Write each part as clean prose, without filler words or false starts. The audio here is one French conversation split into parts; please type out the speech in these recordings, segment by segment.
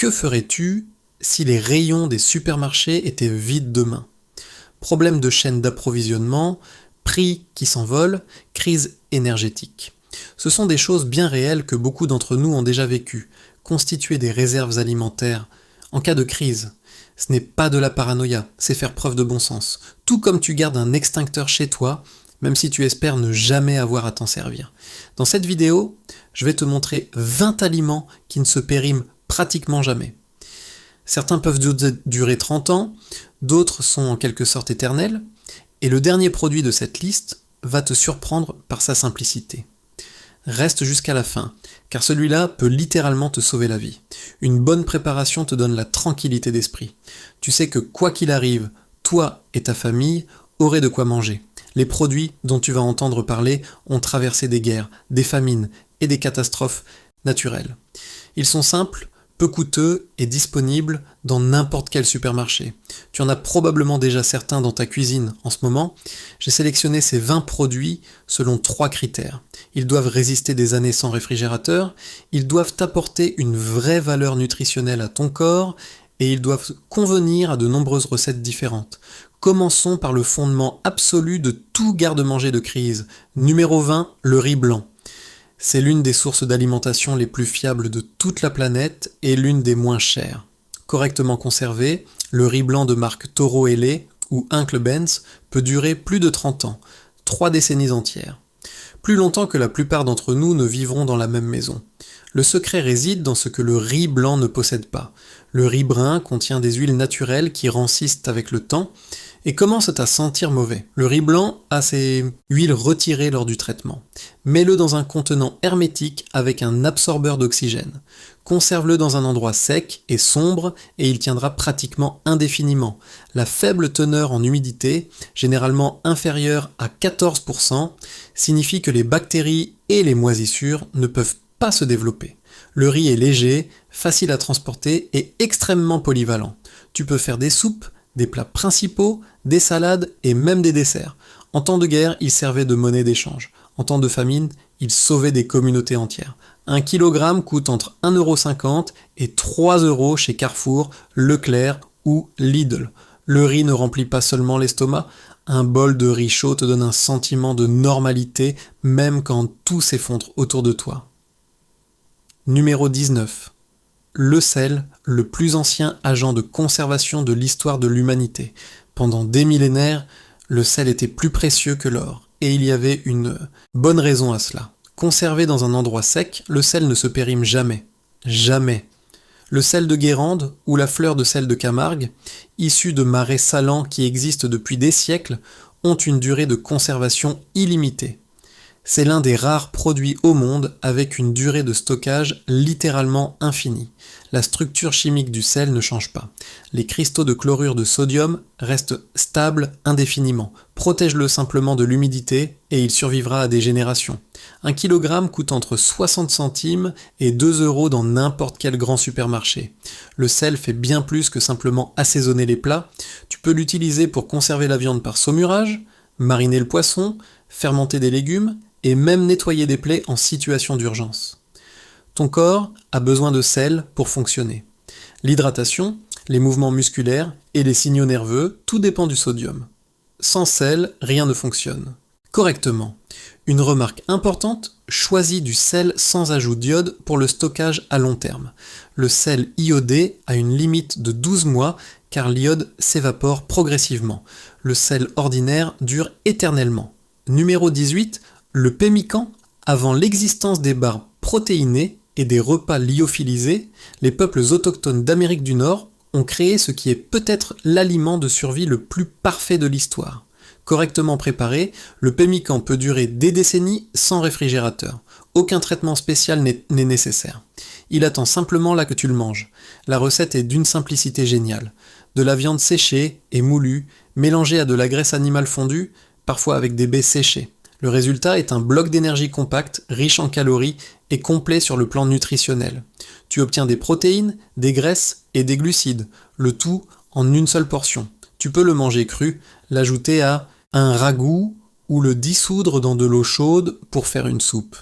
Que ferais-tu si les rayons des supermarchés étaient vides demain? Problème de chaîne d'approvisionnement, prix qui s'envolent, crise énergétique. Ce sont des choses bien réelles que beaucoup d'entre nous ont déjà vécues. Constituer des réserves alimentaires en cas de crise. Ce n'est pas de la paranoïa, c'est faire preuve de bon sens. Tout comme tu gardes un extincteur chez toi, même si tu espères ne jamais avoir à t'en servir. Dans cette vidéo, je vais te montrer 20 aliments qui ne se périment pratiquement jamais. Certains peuvent durer 30 ans, d'autres sont en quelque sorte éternels, et le dernier produit de cette liste va te surprendre par sa simplicité. Reste jusqu'à la fin, car celui-là peut littéralement te sauver la vie. Une bonne préparation te donne la tranquillité d'esprit. Tu sais que quoi qu'il arrive, toi et ta famille aurez de quoi manger. Les produits dont tu vas entendre parler ont traversé des guerres, des famines et des catastrophes naturelles. Ils sont simples, peu coûteux et disponibles dans n'importe quel supermarché. Tu en as probablement déjà certains dans ta cuisine en ce moment. J'ai sélectionné ces 20 produits selon 3 critères. Ils doivent résister des années sans réfrigérateur, ils doivent apporter une vraie valeur nutritionnelle à ton corps et ils doivent convenir à de nombreuses recettes différentes. Commençons par le fondement absolu de tout garde-manger de crise. Numéro 20, le riz blanc. C'est l'une des sources d'alimentation les plus fiables de toute la planète et l'une des moins chères. Correctement conservé, le riz blanc de marque Toro et Lait ou Uncle Ben's peut durer plus de 30 ans, 3 décennies entières. Plus longtemps que la plupart d'entre nous ne vivront dans la même maison. Le secret réside dans ce que le riz blanc ne possède pas. Le riz brun contient des huiles naturelles qui rancissent avec le temps et commencent à sentir mauvais. Le riz blanc a ses huiles retirées lors du traitement. Mets-le dans un contenant hermétique avec un absorbeur d'oxygène. Conserve-le dans un endroit sec et sombre et il tiendra pratiquement indéfiniment. La faible teneur en humidité, généralement inférieure à 14%, signifie que les bactéries et les moisissures ne peuvent pas se développer. Le riz est léger, facile à transporter et extrêmement polyvalent. Tu peux faire des soupes, des plats principaux, des salades et même des desserts. En temps de guerre, il servait de monnaie d'échange. En temps de famine, il sauvait des communautés entières. 1 kg coûte entre 1,50 € et 3 € chez Carrefour, Leclerc ou Lidl. Le riz ne remplit pas seulement l'estomac, un bol de riz chaud te donne un sentiment de normalité même quand tout s'effondre autour de toi. Numéro 19. Le sel, le plus ancien agent de conservation de l'histoire de l'humanité. Pendant des millénaires, le sel était plus précieux que l'or, et il y avait une bonne raison à cela. Conservé dans un endroit sec, le sel ne se périme jamais. Jamais. Le sel de Guérande ou la fleur de sel de Camargue, issus de marais salants qui existent depuis des siècles, ont une durée de conservation illimitée. C'est l'un des rares produits au monde avec une durée de stockage littéralement infinie. La structure chimique du sel ne change pas. Les cristaux de chlorure de sodium restent stables indéfiniment. Protège-le simplement de l'humidité et il survivra à des générations. 1 kg coûte entre 60 centimes et 2 € dans n'importe quel grand supermarché. Le sel fait bien plus que simplement assaisonner les plats. Tu peux l'utiliser pour conserver la viande par saumurage, mariner le poisson, fermenter des légumes, et même nettoyer des plaies en situation d'urgence. Ton corps a besoin de sel pour fonctionner. L'hydratation, les mouvements musculaires et les signaux nerveux, tout dépend du sodium. Sans sel, rien ne fonctionne correctement. Une remarque importante, choisis du sel sans ajout d'iode pour le stockage à long terme. Le sel iodé a une limite de 12 mois car l'iode s'évapore progressivement. Le sel ordinaire dure éternellement. Numéro 18, le pemmican. Avant l'existence des barres protéinées et des repas lyophilisés, les peuples autochtones d'Amérique du Nord ont créé ce qui est peut-être l'aliment de survie le plus parfait de l'histoire. Correctement préparé, le pemmican peut durer des décennies sans réfrigérateur. Aucun traitement spécial n'est nécessaire. Il attend simplement là que tu le manges. La recette est d'une simplicité géniale. De la viande séchée et moulue, mélangée à de la graisse animale fondue, parfois avec des baies séchées. Le résultat est un bloc d'énergie compact, riche en calories et complet sur le plan nutritionnel. Tu obtiens des protéines, des graisses et des glucides, le tout en une seule portion. Tu peux le manger cru, l'ajouter à un ragoût ou le dissoudre dans de l'eau chaude pour faire une soupe.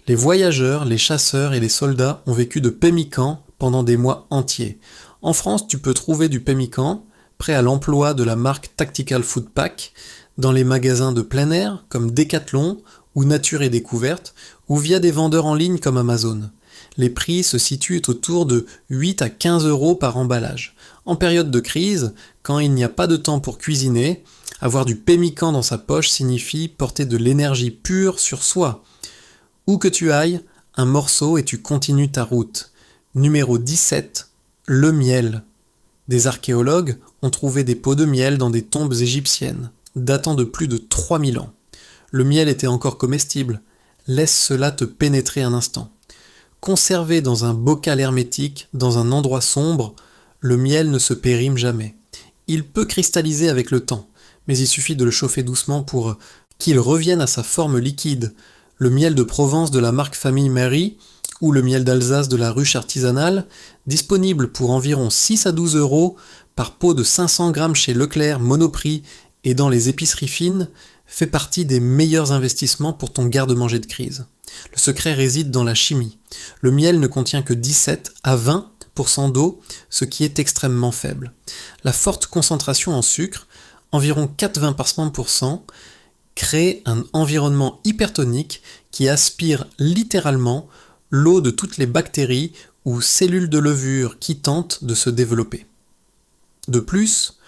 Les voyageurs, les chasseurs et les soldats ont vécu de pemmican pendant des mois entiers. En France, tu peux trouver du pemmican, prêt à l'emploi de la marque Tactical Food Pack, dans les magasins de plein air comme Decathlon ou Nature et Découverte, ou via des vendeurs en ligne comme Amazon. Les prix se situent autour de 8 à 15 euros par emballage. En période de crise, quand il n'y a pas de temps pour cuisiner, avoir du pemmican dans sa poche signifie porter de l'énergie pure sur soi. Où que tu ailles, un morceau et tu continues ta route. Numéro 17, le miel. Des archéologues ont trouvé des pots de miel dans des tombes égyptiennes, datant de plus de 3000 ans. Le miel était encore comestible. Laisse cela te pénétrer un instant. Conservé dans un bocal hermétique, dans un endroit sombre, le miel ne se périme jamais. Il peut cristalliser avec le temps, mais il suffit de le chauffer doucement pour qu'il revienne à sa forme liquide. Le miel de Provence de la marque Famille Mary ou le miel d'Alsace de la ruche artisanale, disponible pour environ 6 à 12 euros par pot de 500 grammes chez Leclerc, Monoprix et dans les épiceries fines, fait partie des meilleurs investissements pour ton garde-manger de crise. Le secret réside dans la chimie. Le miel ne contient que 17 à 20% d'eau, ce qui est extrêmement faible. La forte concentration en sucre, environ 4,20%, crée un environnement hypertonique qui aspire littéralement l'eau de toutes les bactéries ou cellules de levure qui tentent de se développer. De plus,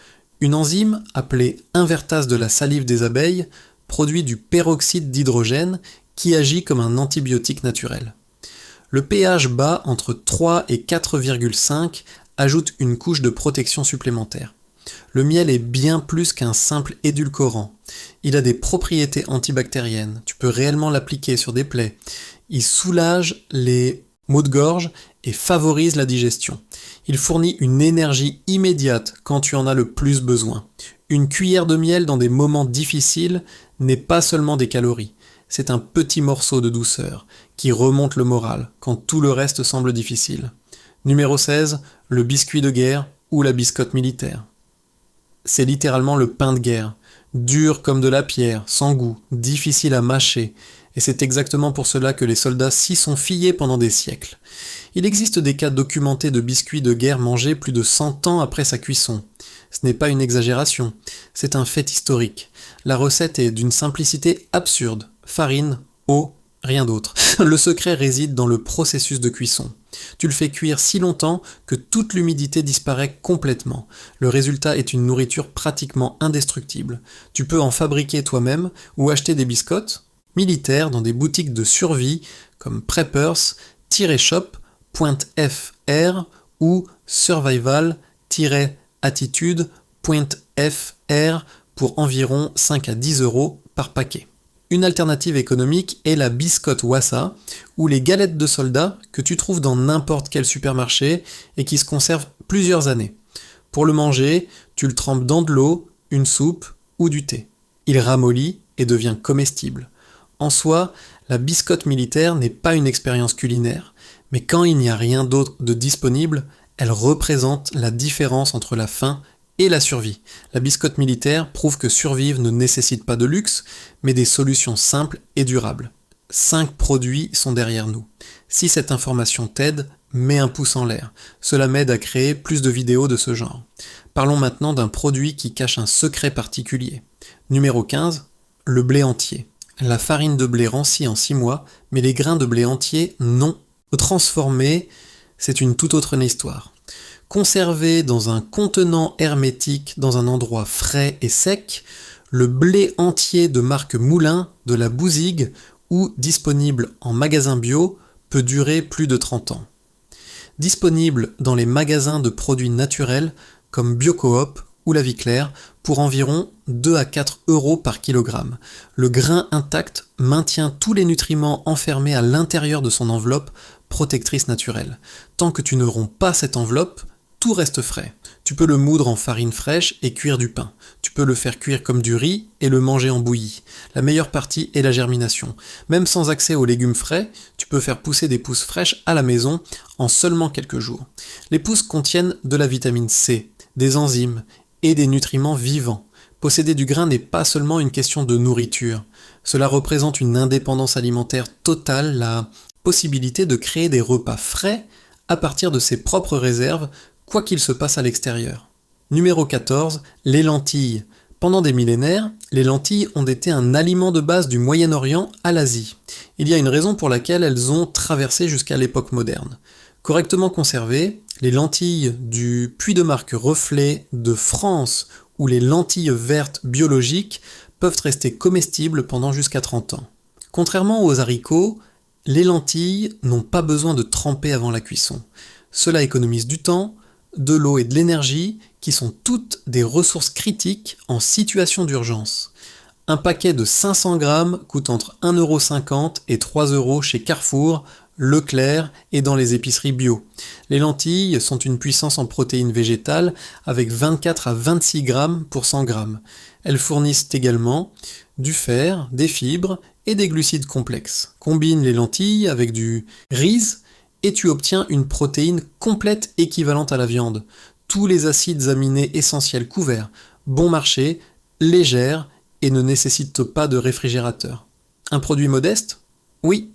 une enzyme appelée invertase de la salive des abeilles produit du peroxyde d'hydrogène qui agit comme un antibiotique naturel. Le pH bas entre 3 et 4,5 ajoute une couche de protection supplémentaire. Le miel est bien plus qu'un simple édulcorant. Il a des propriétés antibactériennes. Tu peux réellement l'appliquer sur des plaies. Il soulage les maux de gorge et favorise la digestion. Il fournit une énergie immédiate quand tu en as le plus besoin. Une cuillère de miel dans des moments difficiles n'est pas seulement des calories. C'est un petit morceau de douceur qui remonte le moral quand tout le reste semble difficile. Numéro 16, le biscuit de guerre ou la biscotte militaire. C'est littéralement le pain de guerre, dur comme de la pierre, sans goût, difficile à mâcher, et c'est exactement pour cela que les soldats s'y sont fiés pendant des siècles. Il existe des cas documentés de biscuits de guerre mangés plus de 100 ans après sa cuisson. Ce n'est pas une exagération, c'est un fait historique. La recette est d'une simplicité absurde. Farine, eau, rien d'autre. Le secret réside dans le processus de cuisson. Tu le fais cuire si longtemps que toute l'humidité disparaît complètement. Le résultat est une nourriture pratiquement indestructible. Tu peux en fabriquer toi-même ou acheter des biscottes militaires dans des boutiques de survie comme Preppers, Shop, .fr ou Survival-attitude.fr pour environ 5 à 10 euros par paquet. Une alternative économique est la biscotte Wassa, ou les galettes de soldats que tu trouves dans n'importe quel supermarché et qui se conservent plusieurs années. Pour le manger, tu le trempes dans de l'eau, une soupe ou du thé. Il ramollit et devient comestible. En soi, la biscotte militaire n'est pas une expérience culinaire, mais quand il n'y a rien d'autre de disponible, elle représente la différence entre la faim et la survie. La biscotte militaire prouve que survivre ne nécessite pas de luxe, mais des solutions simples et durables. 5 produits sont derrière nous. Si cette information t'aide, mets un pouce en l'air. Cela m'aide à créer plus de vidéos de ce genre. Parlons maintenant d'un produit qui cache un secret particulier. Numéro 15, le blé entier. La farine de blé rancit en 6 mois, mais les grains de blé entier, non. Transformer, c'est une toute autre histoire. Conservé dans un contenant hermétique dans un endroit frais et sec, le blé entier de marque Moulin de la Bouzigues ou disponible en magasin bio peut durer plus de 30 ans. Disponible dans les magasins de produits naturels comme Biocoop ou La Vie Claire pour environ 2 à 4 euros par kilogramme. Le grain intact maintient tous les nutriments enfermés à l'intérieur de son enveloppe protectrice naturelle. Tant que tu ne romps pas cette enveloppe, tout reste frais. Tu peux le moudre en farine fraîche et cuire du pain. Tu peux le faire cuire comme du riz et le manger en bouillie. La meilleure partie est la germination. Même sans accès aux légumes frais, tu peux faire pousser des pousses fraîches à la maison en seulement quelques jours. Les pousses contiennent de la vitamine C, des enzymes et des nutriments vivants. Posséder du grain n'est pas seulement une question de nourriture. Cela représente une indépendance alimentaire totale, la possibilité de créer des repas frais à partir de ses propres réserves, quoi qu'il se passe à l'extérieur. Numéro 14, les lentilles. Pendant des millénaires, les lentilles ont été un aliment de base du Moyen-Orient à l'Asie. Il y a une raison pour laquelle elles ont traversé jusqu'à l'époque moderne. Correctement conservées, les lentilles du Puy de Marque Reflet de France ou les lentilles vertes biologiques peuvent rester comestibles pendant jusqu'à 30 ans. Contrairement aux haricots, les lentilles n'ont pas besoin de tremper avant la cuisson. Cela économise du temps, de l'eau et de l'énergie qui sont toutes des ressources critiques en situation d'urgence. Un paquet de 500 grammes coûte entre 1,50 € et 3 € chez Carrefour, Leclerc et dans les épiceries bio. Les lentilles sont une puissance en protéines végétales avec 24 à 26 grammes pour 100 grammes. Elles fournissent également du fer, des fibres et des glucides complexes. Combine les lentilles avec du riz et tu obtiens une protéine complète équivalente à la viande. Tous les acides aminés essentiels couverts, bon marché, légère et ne nécessitent pas de réfrigérateur. Un produit modeste ? Oui.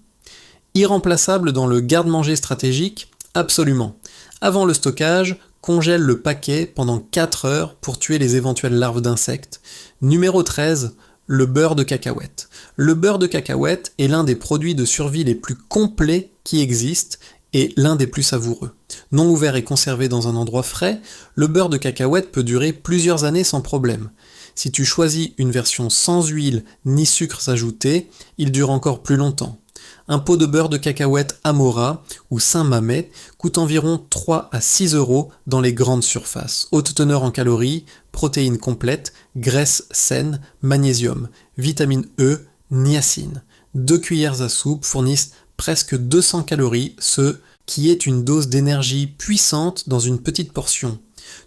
Irremplaçable dans le garde-manger stratégique ? Absolument. Avant le stockage, congèle le paquet pendant 4 heures pour tuer les éventuelles larves d'insectes. Numéro 13, le beurre de cacahuète. Le beurre de cacahuète est l'un des produits de survie les plus complets qui existent et l'un des plus savoureux. Non ouvert et conservé dans un endroit frais, le beurre de cacahuète peut durer plusieurs années sans problème. Si tu choisis une version sans huile ni sucres ajoutés, il dure encore plus longtemps. Un pot de beurre de cacahuète Amora ou Saint-Mamet coûte environ 3 à 6 € dans les grandes surfaces. Haute teneur en calories, protéines complètes, graisses saines, magnésium, vitamine E, niacine. 2 cuillères à soupe fournissent presque 200 calories, ce qui est une dose d'énergie puissante dans une petite portion.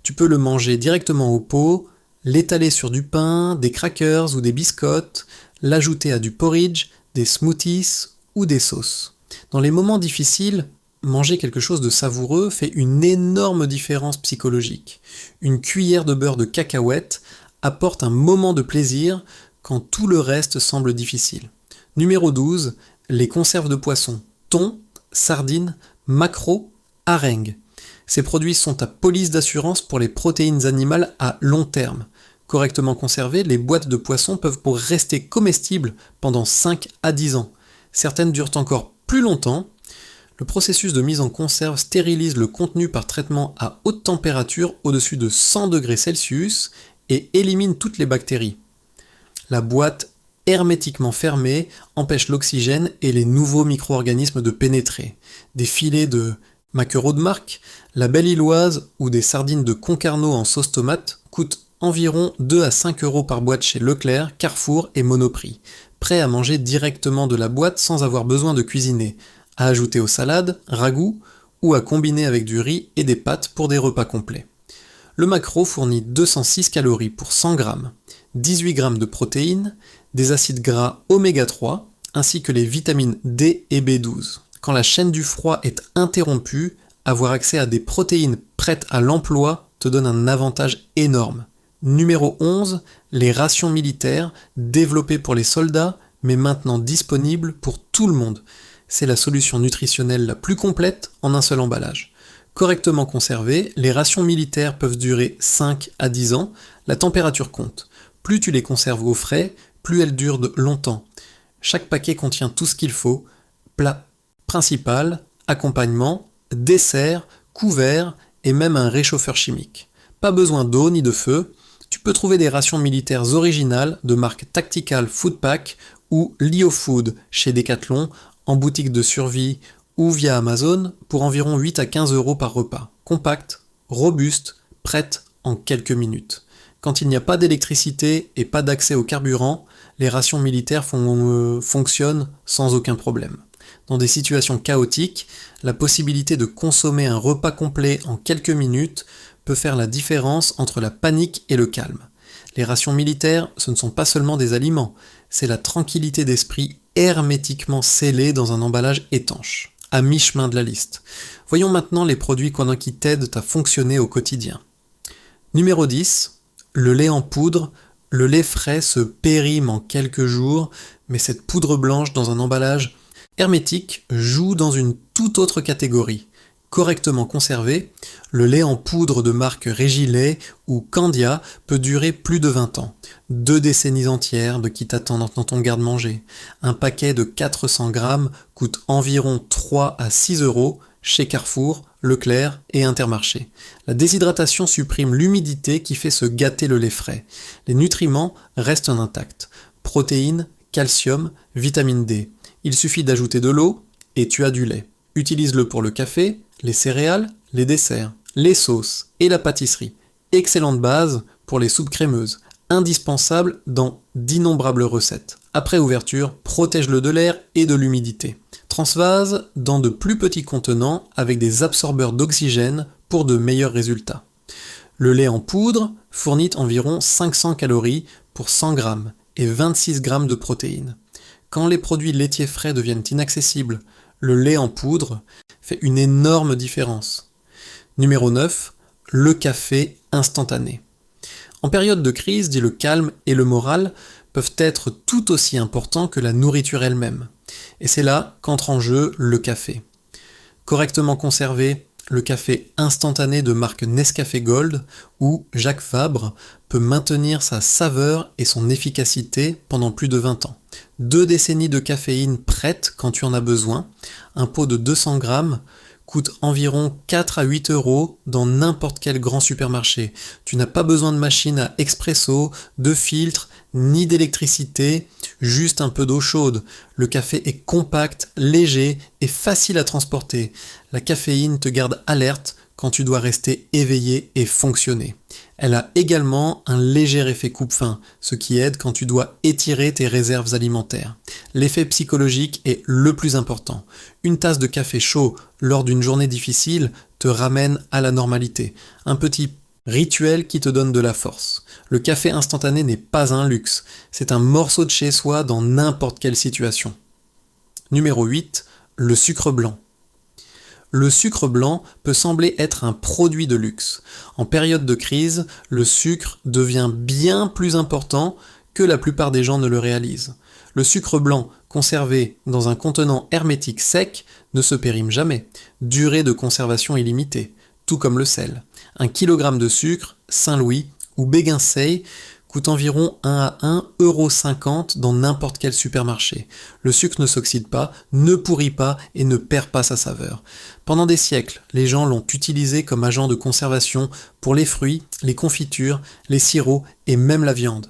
Tu peux le manger directement au pot, l'étaler sur du pain, des crackers ou des biscottes, l'ajouter à du porridge, des smoothies ou des sauces. Dans les moments difficiles, manger quelque chose de savoureux fait une énorme différence psychologique. Une cuillère de beurre de cacahuète apporte un moment de plaisir quand tout le reste semble difficile. Numéro 12, les conserves de poisson, thon, sardines, maquereaux, harengs. Ces produits sont à police d'assurance pour les protéines animales à long terme. Correctement conservées, les boîtes de poissons peuvent rester comestibles pendant 5 à 10 ans. Certaines durent encore plus longtemps. Le processus de mise en conserve stérilise le contenu par traitement à haute température au-dessus de 100 degrés Celsius et élimine toutes les bactéries. La boîte hermétiquement fermée empêche l'oxygène et les nouveaux micro-organismes de pénétrer. Des filets de maquereaux de marque, la belle illoise ou des sardines de Concarneau en sauce tomate coûtent environ 2 à 5 € par boîte chez Leclerc, Carrefour et Monoprix. Prêt à manger directement de la boîte sans avoir besoin de cuisiner, à ajouter aux salades, ragoûts ou à combiner avec du riz et des pâtes pour des repas complets. Le maquereau fournit 206 calories pour 100 grammes, 18 grammes de protéines, des acides gras oméga 3 ainsi que les vitamines D et B12. Quand la chaîne du froid est interrompue, avoir accès à des protéines prêtes à l'emploi te donne un avantage énorme. Numéro 11, les rations militaires, développées pour les soldats, mais maintenant disponibles pour tout le monde. C'est la solution nutritionnelle la plus complète en un seul emballage. Correctement conservées, les rations militaires peuvent durer 5 à 10 ans, la température compte. Plus tu les conserves au frais, plus elles durent longtemps. Chaque paquet contient tout ce qu'il faut, plat principal, accompagnement, dessert, couvert et même un réchauffeur chimique. Pas besoin d'eau ni de feu. Tu peux trouver des rations militaires originales de marque Tactical Food Pack ou Lio Food chez Decathlon, en boutique de survie ou via Amazon pour environ 8 à 15 € par repas. Compacte, robuste, prête en quelques minutes. Quand il n'y a pas d'électricité et pas d'accès au carburant, les rations militaires fonctionnent sans aucun problème. Dans des situations chaotiques, la possibilité de consommer un repas complet en quelques minutes peut faire la différence entre la panique et le calme. Les rations militaires, ce ne sont pas seulement des aliments, c'est la tranquillité d'esprit hermétiquement scellée dans un emballage étanche, à mi-chemin de la liste. Voyons maintenant les produits qui t'aident à fonctionner au quotidien. Numéro 10, le lait en poudre. Le lait frais se périme en quelques jours, mais cette poudre blanche dans un emballage hermétique joue dans une toute autre catégorie. Correctement conservé, le lait en poudre de marque Régilait ou Candia peut durer plus de 20 ans. 2 décennies entières de qui t'attendent dans ton garde-manger. Un paquet de 400 grammes coûte environ 3 à 6 euros chez Carrefour, Leclerc et Intermarché. La déshydratation supprime l'humidité qui fait se gâter le lait frais. Les nutriments restent intacts. Protéines, calcium, vitamine D. Il suffit d'ajouter de l'eau et tu as du lait. Utilise-le pour le café, les céréales, les desserts, les sauces et la pâtisserie. Excellente base pour les soupes crémeuses, indispensable dans d'innombrables recettes. Après ouverture, protège-le de l'air et de l'humidité. Transvase dans de plus petits contenants avec des absorbeurs d'oxygène pour de meilleurs résultats. Le lait en poudre fournit environ 500 calories pour 100 grammes et 26 grammes de protéines. Quand les produits laitiers frais deviennent inaccessibles, le lait en poudre fait une énorme différence. Numéro 9, le café instantané. En période de crise, le calme et le moral peuvent être tout aussi importants que la nourriture elle-même. Et c'est là qu'entre en jeu le café. Correctement conservé, le café instantané de marque Nescafé Gold ou Jacques Fabre peut maintenir sa saveur et son efficacité pendant plus de 20 ans. 2 décennies de caféine prête quand tu en as besoin. Un pot de 200 grammes coûte environ 4 à 8 euros dans n'importe quel grand supermarché. Tu n'as pas besoin de machine à expresso, de filtre, ni d'électricité, juste un peu d'eau chaude. Le café est compact, léger et facile à transporter. La caféine te garde alerte quand tu dois rester éveillé et fonctionner. Elle a également un léger effet coupe-faim, ce qui aide quand tu dois étirer tes réserves alimentaires. L'effet psychologique est le plus important. Une tasse de café chaud lors d'une journée difficile te ramène à la normalité. Un petit rituel qui te donne de la force. Le café instantané n'est pas un luxe, c'est un morceau de chez soi dans n'importe quelle situation. Numéro 8, le sucre blanc. Le sucre blanc peut sembler être un produit de luxe. En période de crise, le sucre devient bien plus important que la plupart des gens ne le réalisent. Le sucre blanc conservé dans un contenant hermétique sec ne se périme jamais. Durée de conservation illimitée, tout comme le sel. 1 kg de sucre, Saint-Louis ou Béguinsey coûte environ 1 à 1,50 € dans n'importe quel supermarché. Le sucre ne s'oxyde pas, ne pourrit pas et ne perd pas sa saveur. Pendant des siècles, les gens l'ont utilisé comme agent de conservation pour les fruits, les confitures, les sirops et même la viande.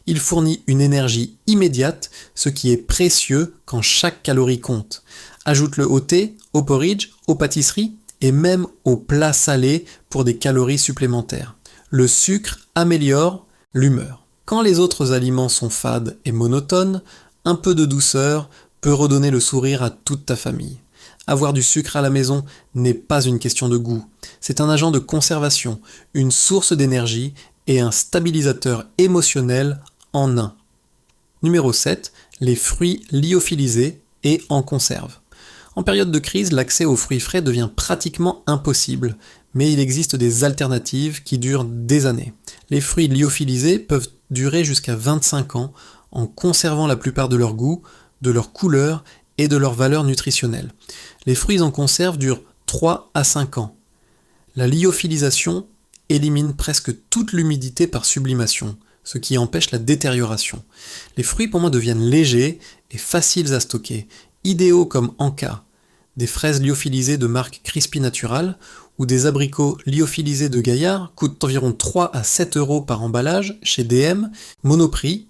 Il fournit une énergie immédiate, ce qui est précieux quand chaque calorie compte. Ajoute-le au thé, au porridge, aux pâtisseries et même aux plats salés pour des calories supplémentaires. Le sucre améliore l'humeur. Quand les autres aliments sont fades et monotones, un peu de douceur peut redonner le sourire à toute ta famille. Avoir du sucre à la maison n'est pas une question de goût. C'est un agent de conservation, une source d'énergie et un stabilisateur émotionnel en un. Numéro 7. Les fruits lyophilisés et en conserve. En période de crise, l'accès aux fruits frais devient pratiquement impossible, mais il existe des alternatives qui durent des années. Les fruits lyophilisés peuvent durer jusqu'à 25 ans en conservant la plupart de leur goût, de leur couleur et de leur valeur nutritionnelle. Les fruits en conserve durent 3 à 5 ans. La lyophilisation élimine presque toute l'humidité par sublimation, ce qui empêche la détérioration. Les fruits pour moi deviennent légers et faciles à stocker, idéaux comme Anka, des fraises lyophilisées de marque Crispy Natural ou des abricots lyophilisés de Gaillard coûtent environ 3 à 7 euros par emballage chez DM, Monoprix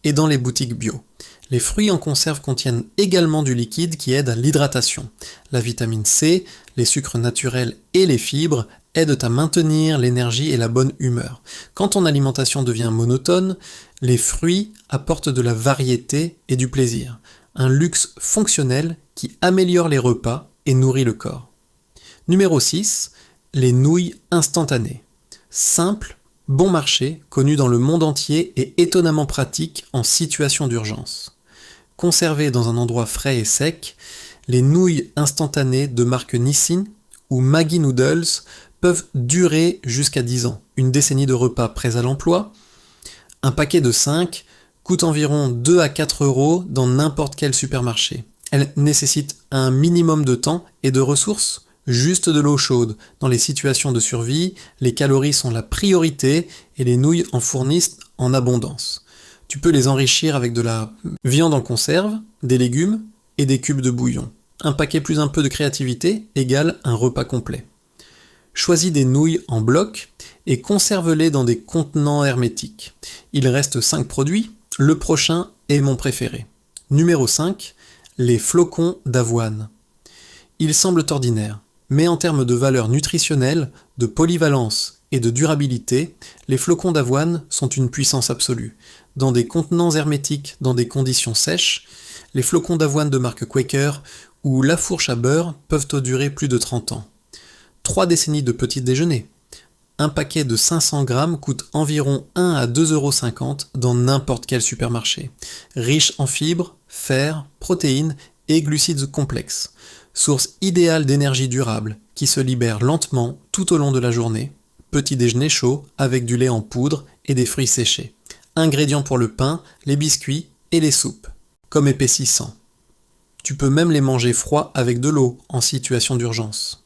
et dans les boutiques bio. Les fruits en conserve contiennent également du liquide qui aide à l'hydratation. La vitamine C, les sucres naturels et les fibres aident à maintenir l'énergie et la bonne humeur. Quand ton alimentation devient monotone, les fruits apportent de la variété et du plaisir. Un luxe fonctionnel qui améliore les repas et nourrit le corps. Numéro 6. Les nouilles instantanées. Simple, bon marché, connu dans le monde entier et étonnamment pratique en situation d'urgence. Conservées dans un endroit frais et sec, les nouilles instantanées de marque Nissin ou Maggi Noodles peuvent durer jusqu'à 10 ans. Une décennie de repas prêts à l'emploi. Un paquet de 5 coûte environ 2 à 4 euros dans n'importe quel supermarché. Elle nécessite un minimum de temps et de ressources, Juste de l'eau chaude. Dans les situations de survie, les calories sont la priorité et les nouilles en fournissent en abondance. Tu peux les enrichir avec de la viande en conserve, des légumes et des cubes de bouillon. Un paquet plus un peu de créativité égale un repas complet. Choisis des nouilles en bloc et conserve-les dans des contenants hermétiques. Il reste 5 produits, le prochain est mon préféré. Numéro 5, les flocons d'avoine. Ils semblent ordinaires, mais en termes de valeur nutritionnelle, de polyvalence et de durabilité, les flocons d'avoine sont une puissance absolue. Dans des contenants hermétiques, dans des conditions sèches, les flocons d'avoine de marque Quaker ou La Fourche à beurre peuvent durer plus de 30 ans. 3 décennies de petit déjeuner. Un paquet de 500 grammes coûte environ 1 à 2,50 € dans n'importe quel supermarché. Riche en fibres, fer, protéines et glucides complexes. Source idéale d'énergie durable qui se libère lentement tout au long de la journée. Petit déjeuner chaud avec du lait en poudre et des fruits séchés. Ingrédients pour le pain, les biscuits et les soupes. Comme épaississant. Tu peux même les manger froids avec de l'eau en situation d'urgence.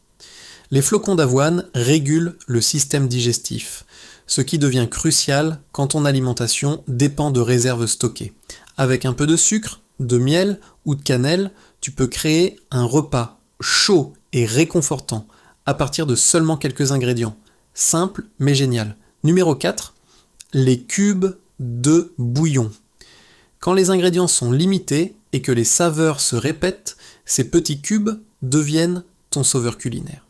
Les flocons d'avoine régulent le système digestif, ce qui devient crucial quand ton alimentation dépend de réserves stockées. Avec un peu de sucre, de miel ou de cannelle, tu peux créer un repas chaud et réconfortant à partir de seulement quelques ingrédients. Simple mais génial. Numéro 4, les cubes de bouillon. Quand les ingrédients sont limités et que les saveurs se répètent, ces petits cubes deviennent ton sauveur culinaire.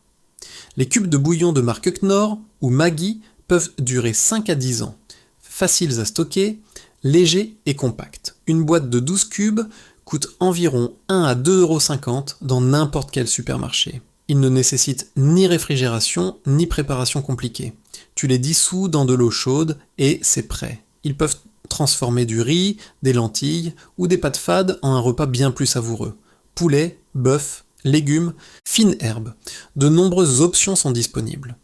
Les cubes de bouillon de marque Knorr ou Maggi peuvent durer 5 à 10 ans. Faciles à stocker, légers et compacts. Une boîte de 12 cubes coûte environ 1 à 2,50 € dans n'importe quel supermarché. Ils ne nécessitent ni réfrigération ni préparation compliquée. Tu les dissous dans de l'eau chaude et c'est prêt. Ils peuvent transformer du riz, des lentilles ou des pâtes fades en un repas bien plus savoureux. Poulet, bœuf, légumes, fines herbes. De nombreuses options sont disponibles.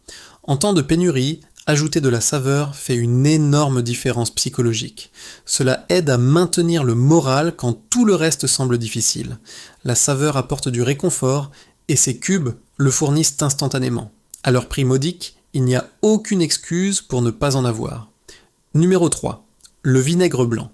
En temps de pénurie, ajouter de la saveur fait une énorme différence psychologique. Cela aide à maintenir le moral quand tout le reste semble difficile. La saveur apporte du réconfort et ces cubes le fournissent instantanément. À leur prix modique, il n'y a aucune excuse pour ne pas en avoir. Numéro 3. Le vinaigre blanc.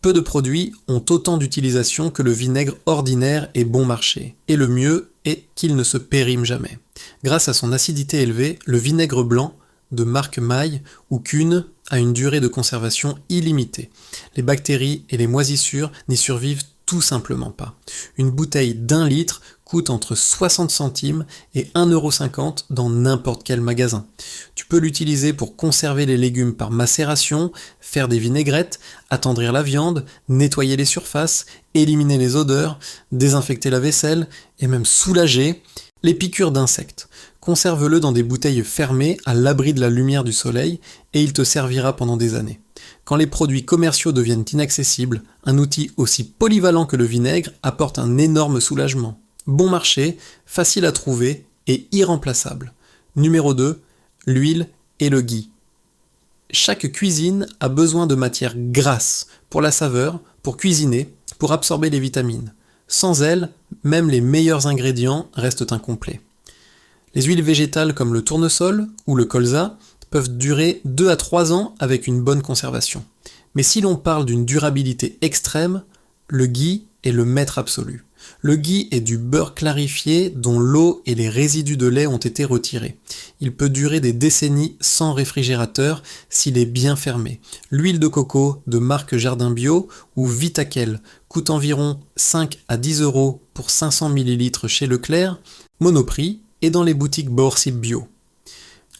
Peu de produits ont autant d'utilisation que le vinaigre ordinaire et bon marché. Et le mieux est qu'il ne se périme jamais. Grâce à son acidité élevée, le vinaigre blanc de marque Maille ou Kuhn a une durée de conservation illimitée. Les bactéries et les moisissures n'y survivent tout simplement pas. Une bouteille d'1 litre coûte entre 60 centimes et 1,50 € dans n'importe quel magasin. Tu peux l'utiliser pour conserver les légumes par macération, faire des vinaigrettes, attendrir la viande, nettoyer les surfaces, éliminer les odeurs, désinfecter la vaisselle et même soulager les piqûres d'insectes. Conserve-le dans des bouteilles fermées à l'abri de la lumière du soleil et il te servira pendant des années. Quand les produits commerciaux deviennent inaccessibles, un outil aussi polyvalent que le vinaigre apporte un énorme soulagement. Bon marché, facile à trouver et irremplaçable. Numéro 2, l'huile et le ghee. Chaque cuisine a besoin de matières grasses pour la saveur, pour cuisiner, pour absorber les vitamines. Sans elles, même les meilleurs ingrédients restent incomplets. Les huiles végétales comme le tournesol ou le colza peuvent durer 2 à 3 ans avec une bonne conservation. Mais si l'on parle d'une durabilité extrême, le ghee est le maître absolu. Le ghee est du beurre clarifié dont l'eau et les résidus de lait ont été retirés. Il peut durer des décennies sans réfrigérateur s'il est bien fermé. L'huile de coco de marque Jardin Bio ou Vitaquel coûte environ 5 à 10 € pour 500 ml chez Leclerc, Monoprix et dans les boutiques Borsip Bio.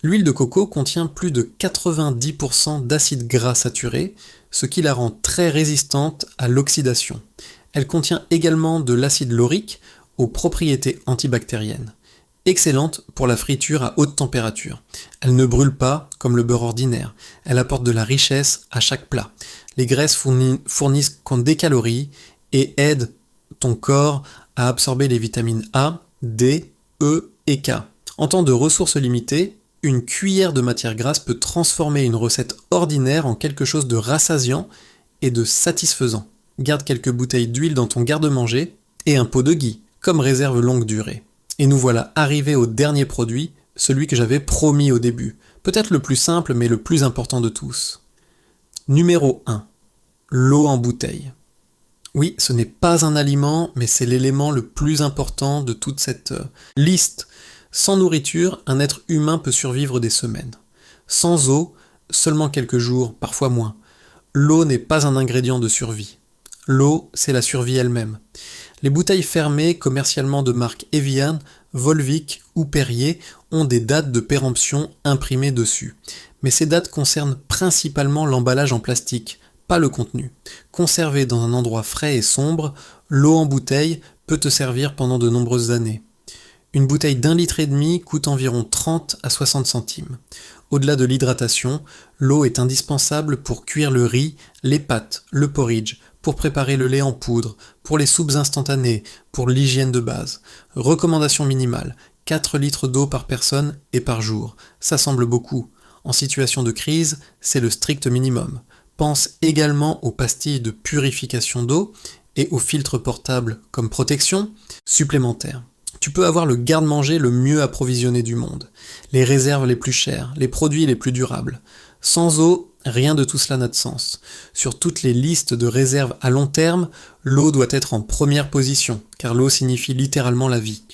L'huile de coco contient plus de 90% d'acide gras saturé, ce qui la rend très résistante à l'oxydation. Elle contient également de l'acide laurique aux propriétés antibactériennes. Excellente pour la friture à haute température. Elle ne brûle pas comme le beurre ordinaire. Elle apporte de la richesse à chaque plat. Les graisses fournissent des calories et aident ton corps à absorber les vitamines A, D, E et K. En temps de ressources limitées, une cuillère de matière grasse peut transformer une recette ordinaire en quelque chose de rassasiant et de satisfaisant. Garde quelques bouteilles d'huile dans ton garde-manger et un pot de ghee, comme réserve longue durée. Et nous voilà arrivés au dernier produit, celui que j'avais promis au début. Peut-être le plus simple, mais le plus important de tous. Numéro 1. L'eau en bouteille. Oui, ce n'est pas un aliment, mais c'est l'élément le plus important de toute cette liste. Sans nourriture, un être humain peut survivre des semaines. Sans eau, seulement quelques jours, parfois moins. L'eau n'est pas un ingrédient de survie. L'eau, c'est la survie elle-même. Les bouteilles fermées, commercialement de marque Evian, Volvic ou Perrier, ont des dates de péremption imprimées dessus. Mais ces dates concernent principalement l'emballage en plastique, pas le contenu. Conservée dans un endroit frais et sombre, l'eau en bouteille peut te servir pendant de nombreuses années. Une bouteille d'1,5 litre coûte environ 30 à 60 centimes. Au-delà de l'hydratation, l'eau est indispensable pour cuire le riz, les pâtes, le porridge, pour préparer le lait en poudre, pour les soupes instantanées, pour l'hygiène de base. Recommandation minimale, 4 litres d'eau par personne et par jour. Ça semble beaucoup. En situation de crise, c'est le strict minimum. Pense également aux pastilles de purification d'eau et aux filtres portables comme protection supplémentaire. Tu peux avoir le garde-manger le mieux approvisionné du monde, les réserves les plus chères, les produits les plus durables. Sans eau, rien de tout cela n'a de sens. Sur toutes les listes de réserves à long terme, l'eau doit être en première position, car l'eau signifie littéralement la vie.